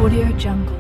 Audio Jungle.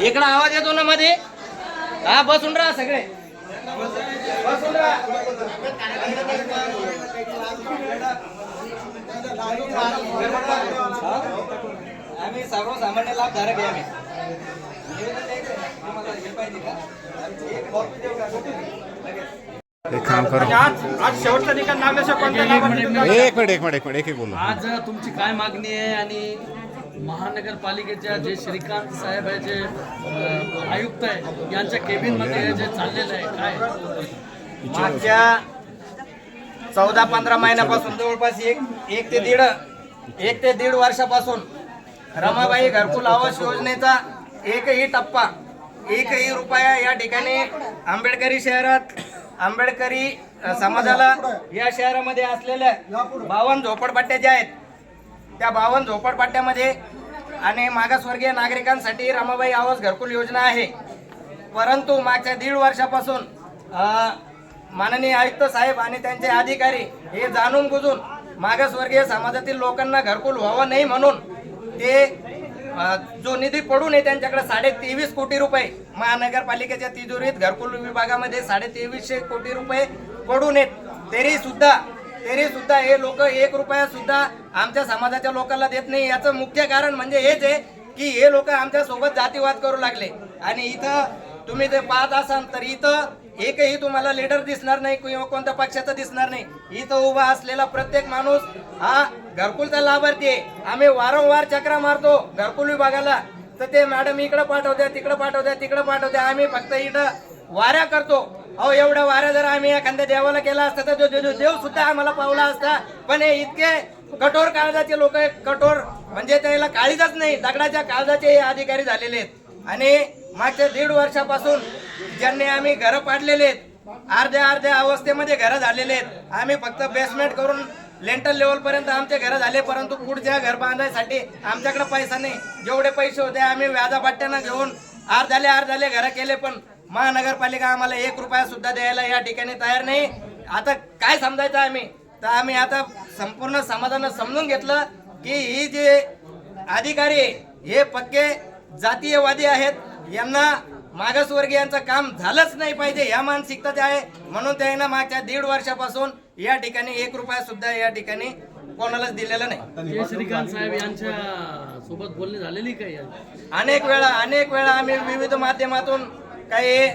इकडे आवाज येतो ना मध्ये. हा, बसून राहा सगळे, बसून राहा. आम्ही सर्वसामान्य लाभधारक आहे. आज शेवटचा निकाल लागल्याशिवाय एक मिनिट बोलू. आज तुमची काय मागणी आहे आणि महानगरपालिकेच्या जे श्रीकांत साहेब आहे, जे आयुक्त आहे, यांच्या केबिन मध्ये जे चाललेलं आहे काय? मागच्या 14-15 महिन्यापासून जवळपास एक ते दीड वर्षापासून रमाबाई घरकुल आवास योजनेचा एकही टप्पा, एकही रुपया या ठिकाणी आंबेडकरी शहरात, आंबेडकरी समाजाला या शहरामध्ये असलेल्या 52 झोपडपट्ट्या ज्या आहेत, त्या 52 झोपडपट्ट्यामध्ये आणि मागासवर्गीय नागरिकांसाठी रमाबाई आवास घरकुल योजना आहे. परंतु मागच्या 1.5 वर्षापासून माननीय आयुक्त साहेब आणि त्यांचे अधिकारी हे जाणून बुजून मागासवर्गीय समाजातील लोकांना घरकुल व्हावं नाही म्हणून ते जो निधी पडून आहे त्यांच्याकडे 23.5 कोटी रुपये महानगरपालिकेच्या तिजोरीत घरकुल विभागामध्ये 23.5 कोटी रुपये पडून आहेत. तरी सुद्धा हे लोक 1 रुपया सुद्धा आमच्या समाजाच्या लोकांना देत नाही. याचं मुख्य कारण म्हणजे हेच आहे की हे लोक आमच्या सोबत जातीवाद करू लागले. आणि इथं तुम्ही ते पाहत असाल तर इथं एकही तुम्हाला लीडर दिसणार नाही किंवा कोणत्या पक्षाचा दिसणार नाही. इथं उभा असलेला प्रत्येक माणूस हा घरकुलचा लाभार्थी आहे. आम्ही वारंवार चक्रा मारतो घरकुल विभागाला, तर ते मॅडम इकडे पाठवत्या, तिकडे पाठवत्या, तिकडे पाठवत्या. आम्ही फक्त इथं वाऱ्या करतो. अहो, एवढ्या वाऱ्या जर आम्ही एखाद्या देवाला केला असता तर देव सुद्धा आम्हाला पावला असता. पण हे इतके कठोर काळजाचे लोक, कठोर म्हणजे त्याला काळीजच नाही, दगडाच्या काळजाचे हे अधिकारी झालेले आहेत. आणि मागच्या 1.5 वर्षापासून ज्यांनी आम्ही घरं पाडलेले आहेत, अर्ध्या अवस्थेमध्ये घरं झालेले आहेत. आम्ही फक्त बेसमेंट करून लेंटर लेवल पर्यंत आमचे घरं झाले, परंतु पुढच्या घर बांधण्यासाठी आमच्याकडे पैसा नाही. जेवढे पैसे होते आम्ही व्याजापाट्ट्यानं घेऊन अर्ध्याले घरं केले, पण महानगरपालिका आम्हाला 1 रुपया सुद्धा द्यायला या ठिकाणी तयार नाही. आता काय समजायचं आम्ही? तर आम्ही आता संपूर्ण समाजानं समजून घेतलं की ही जे अधिकारी हे पक्के जातीयवादी आहेत. यांना मागासवर्गीयांचं काम झालंच नाही पाहिजे या मानसिकता आहे. म्हणून त्यांना मागच्या 1.5 वर्षापासून या ठिकाणी 1 रुपया सुद्धा या ठिकाणी कोणालाच दिलेला नाही. श्रीकांत साहेब यांच्या सोबत बोलणी झालेली काही? अनेक वेळा आम्ही विविध माध्यमातून काही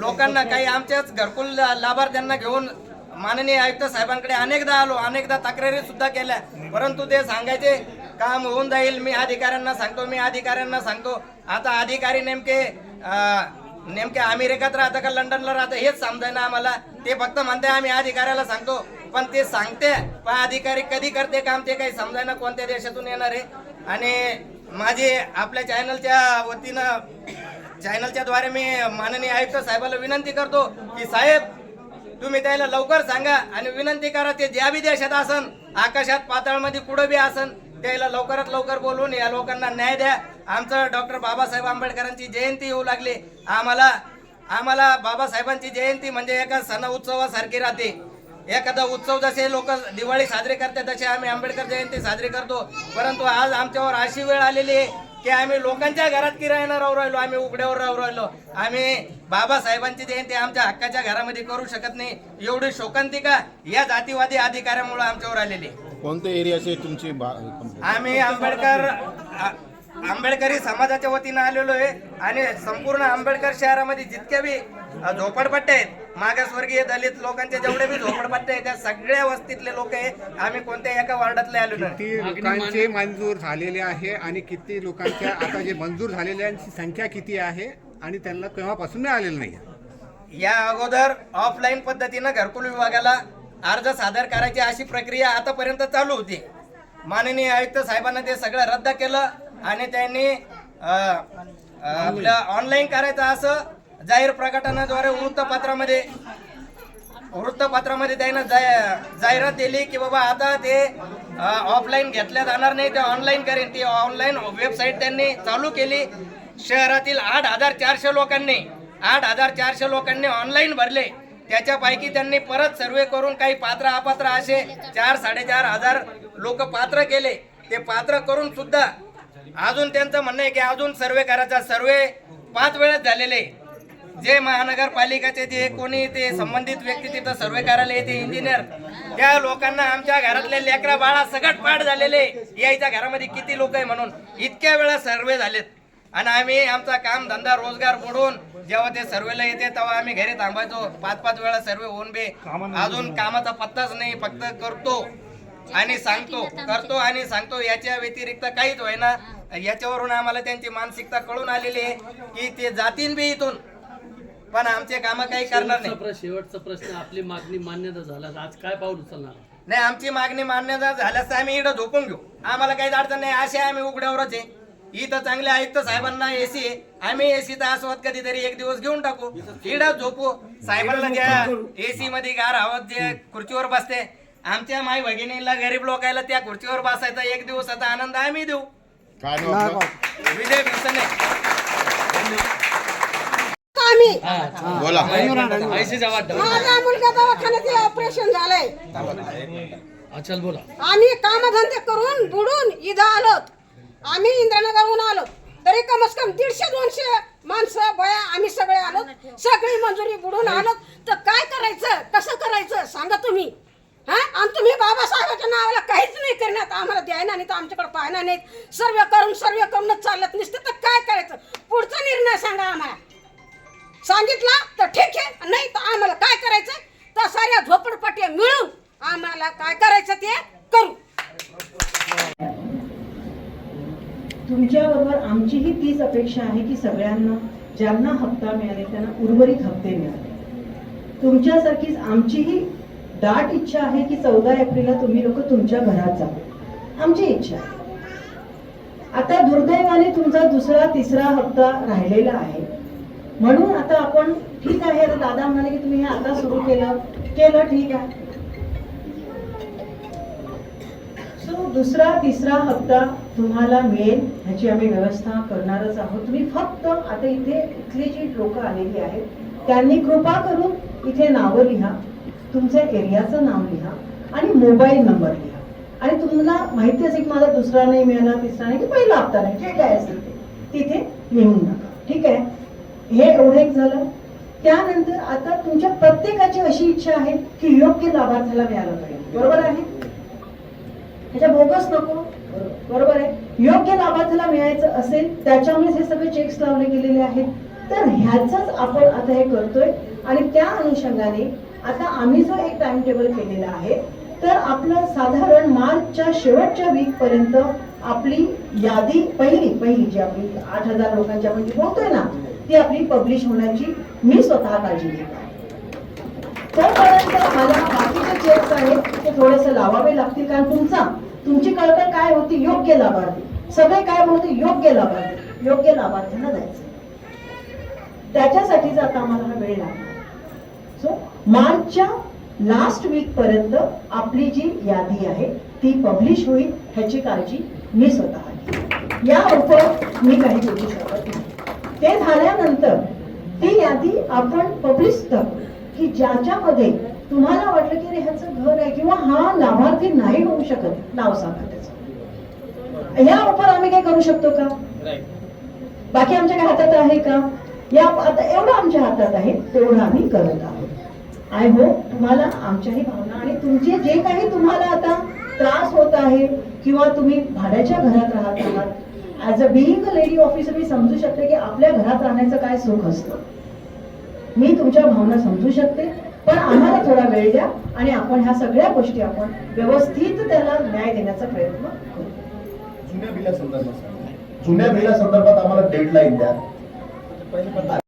लोकांना, काही आमच्याच घरकुल लाभार्थ्यांना घेऊन माननीय आयुक्त साहेबांकडे अनेकदा आलो, अनेकदा तक्रारी सुद्धा केल्या, परंतु ते सांगायचे काम होऊन जाईल, मी अधिकाऱ्यांना सांगतो. आता अधिकारी नेमके अमेरिकेत राहतं का लंडनला राहतं हेच समजायना आम्हाला. ते फक्त म्हणते आम्ही अधिकाऱ्याला सांगतो, पण ते सांगते पण अधिकारी कधी करते काम ते काही समजायना, कोणत्या देशातून येणार आहे. आणि माझी आपल्या चॅनलच्या द्वारे मी माननीय आयुक्त साहेबाला विनंती करतो की साहेब तुम्ही त्याला लवकर सांगा आणि विनंती करा, ते ज्या बी देशात असन, आकाशात पाताळमध्ये कुठं बी असन, त्याला लवकरात लवकर बोलवून या लोकांना न्याय द्या. आमचं डॉक्टर बाबासाहेब आंबेडकरांची जयंती येऊ लागली. आम्हाला बाबासाहेबांची जयंती म्हणजे एका सण उत्सवासारखी राहते. एखादा उत्सव जसे लोक दिवाळी साजरी करतात तसे आम्ही आंबेडकर जयंती साजरी करतो. परंतु आज आमच्यावर अशी वेळ आलेली आहे की आम्ही लोकांच्या घरात किरायानं राहू राहिलो, आम्ही उघड्यावर राहू राहिलो. आम्ही बाबासाहेबांची जयंती आमच्या हक्काच्या घरामध्ये करू शकत नाही. एवढी शोकांतिका या जातीवादी अधिकाऱ्यामुळे आमच्यावर आलेली. कोणत्या एरियाचे तुमची? आम्ही आंबेडकरी समाजाच्या वतीनं आलेलो आहे आणि संपूर्ण आंबेडकर शहरामध्ये जितक्या बी झोपडपट्ट्या आहेत, मागासवर्गीय दलित लोकांच्या जेवढे बी झोपडपट्ट्या आहेत, त्या सगळ्या वस्तीतले लोक आहे. आम्ही कोणत्या एका वार्डातले आलेलो नाही. किती लोकांचे मंजूर झालेले आहे आणि किती लोकांच्या आता जे मंजूर झालेल्यांची संख्या किती आहे आणि त्यांना केव्हापासून मिळालेलं नाही? या अगोदर ऑफलाईन पद्धतीनं घरकुल विभागाला अर्ज सादर करायची अशी प्रक्रिया आतापर्यंत चालू होती. माननीय आयुक्त साहेबांना ते सगळं रद्द केलं आणि त्यांनी आपलं ऑनलाईन करायचं असं जाहीर प्रकटनाद्वारे वृत्तपत्रामध्ये त्यानं जाहिरात दिली की बाबा आता ते ऑफलाईन घेतल्या जाणार नाही, ते ऑनलाईन करेन. ती ऑनलाईन वेबसाईट त्यांनी चालू केली. शहरातील 8,400 लोकांनी ऑनलाईन भरले. त्याच्यापैकी त्यांनी परत सर्वे करून काही पात्र अपात्र असे 4,500 लोक पात्र केले. ते पात्र करून सुद्धा अजून त्यांचं म्हणणं आहे की अजून सर्वे करायचा. सर्वे 5 वेळेस झालेले. जे महानगरपालिकेचे जे कोणी ते संबंधित व्यक्ती तिथं सर्वे करायला येते, इंजिनियर, त्या लोकांना आमच्या घरातले लेकरा बाळा सगळं पाठ झालेले, यायच्या घरामध्ये किती लोक आहे म्हणून इतक्या वेळा सर्वे झालेत. आणि आम्ही आमचा काम धंदा रोजगार बुडून जेव्हा ते सर्वेला येते तेव्हा आम्ही घरी थांबायचो. 5-5 वेळा सर्वे होऊन बे अजून कामाचा पत्ताच नाही. फक्त करतो आणि सांगतो याच्या व्यतिरिक्त काहीच होईना. याच्यावरून आम्हाला त्यांची मानसिकता कळून आलेली आहे की ते जातीन बी इथून, पण आमचे काम काही करणार नाही. शेवटचा प्रश्न, आपली मागणी मान्यता झाल्यास आज काय पाऊल उचलणार? नाही, आमची मागणी मान्यता झाल्यास तर आम्ही इथं झोपून घेऊ. आम्हाला काहीच अडचण नाही. असे आम्ही उघड्यावरच आहे. इथं चांगले आयुक्त साहेबांना एसी आहे. आम्ही एसीचा आस्वाद कधीतरी एक दिवस घेऊन टाकू, इडच झोपू. साहेबांना ज्या एसी मध्ये गार हवत जे खुर्चीवर बसते, आमच्या माई भगिनीला गरीब लोकायला त्या खुर्चीवर बसायचा एक दिवसाचा आनंद आम्ही देऊ. विजय भिवसने. बोला. माझा मुलगा दवाखान्यात ऑपरेशन झालंय. चल बोला. आम्ही कामधंदे करून बुडून इथं आलो. आम्ही इंद्रनगरहून आलो तरी कमस कम 150-200 माणसं बया आम्ही सगळे आलो. सगळी मंजुरी बुडून आलो. तर काय करायचं, कसं करायचं सांगा तुम्ही. आणि तुम्ही बाबासाहेबांच्या नावाला काहीच नाही करण्यात आम्हाला द्यायना नाही तर आमच्याकडे पाहणार नाहीत. सर्वे करूनच चालत नसतं तर काय करायचं, पुढचा निर्णय सांगा आम्हाला. सांगितला तर ठीक आहे, नाही तर आम्हाला काय करायचं तर साऱ्या झोपडपट्ट्या मिळून आम्हाला काय करायचं ते करू. तुमच्याबरोबर आमचीही तीच अपेक्षा आहे की सगळ्यांना ज्यांना हप्ता मिळाले त्यांना उर्वरित हप्ते मिळाले. तुमच्यासारखीच आमचीही दाट इच्छा आहे की 14 एप्रिलला तुम्ही लोक तुमच्या घरात जा. आमची इच्छा आहे. आता दुर्दैवाने तुमचा 2रा-3रा हप्ता राहिलेला आहे म्हणून आता आपण ठीक आहे. आता दादा म्हणाले की तुम्ही हे आता सुरू केलं ठीक आहे. सो 2रा-3रा हप्ता तुम्हाला मिळेल ह्याची आम्ही व्यवस्था करणारच आहोत. तुम्ही फक्त आता इथले जी लोक आलेली आहेत त्यांनी कृपा करून इथे नावं लिहा, तुमच्या एरियाचं नाव लिहा आणि मोबाईल नंबर लिहा. आणि तुम्हाला माहिती असेल की माझा 2रा नाही मिळाला, 3रा नाही की पहिला हप्ता नाही, जे काय असेल ते तिथे लिहून टाका. ठीक आहे, हे एवढं एक झालं. त्यानंतर आता तुमच्या प्रत्येकाची अशी इच्छा आहे की योग्य लाभार्थ्याला मिळालं पाहिजे. बरोबर आहे, ह्याच्या बोगस नको. बरोबर आहे, योग्य लाभार्थ्याला मिळायचं असेल त्याच्यामुळे हे सगळे चेक्स लावले गेलेले आहेत. तर ह्याचंच आपण आता हे करतोय आणि त्या अनुषंगाने आता आम्ही जो एक टाइम टेबल केलेला आहे तर आपलं साधारण मार्चच्या शेवटच्या वीक पर्यंत आपली यादी पहिली जी आपली 8,000 लोकांची आपण जी बोलतोय ना ती आपली पब्लिश होण्याची मी स्वतः काळजी घेत आहे. तोपर्यंत मला बाकीचे चेक्स आहेत ते थोडेसे लावावे लागतील कारण तुमची कळकळ काय होती, योग्य लाभार्थी. सगळे काय म्हणते, योग्य लाभार्थ्यांना द्यायचं. त्याच्यासाठीच आता आम्हाला हा वेळ लागला. सो मार्चच्या लास्ट वीक पर्यंत आपली जी यादी आहे ती पब्लिश होईल ह्याची काळजी मी स्वतः घेईन. या उपर मी काही बोलू शकत नाही. ते झाल्यानंतर ती यादी आपण पब्लिश करू की ज्याच्यामध्ये तुम्हाला वाटलं की ह्याचं घर आहे किंवा हा लाभार्थी नाही होऊ शकत, नाव सांगा त्याचं. या उपर आम्ही काय करू शकतो का, बाकी आमच्या काय हातात आहे का, या आता एवढं आमच्या हातात आहे तेवढं आम्ही करत आहोत. आय होप तुम्हाला आमच्याही भावना आणि तुमचे जे काही तुम्हाला आता त्रास होत आहे किंवा तुम्ही भाड्याच्या घरात राहत आहात as a being a lady officer मी समजू शकते की आपल्या घरात राहण्याचं काय सुख असतं. मी तुमच्या भावना समजू शकते, पण आम्हाला थोडा वेळ द्या आणि आपण ह्या सगळ्या गोष्टी आपण व्यवस्थित त्याला न्याय देण्याचा प्रयत्न करू. जुन्या बिला संदर्भात आम्हाला डेडलाईन द्या.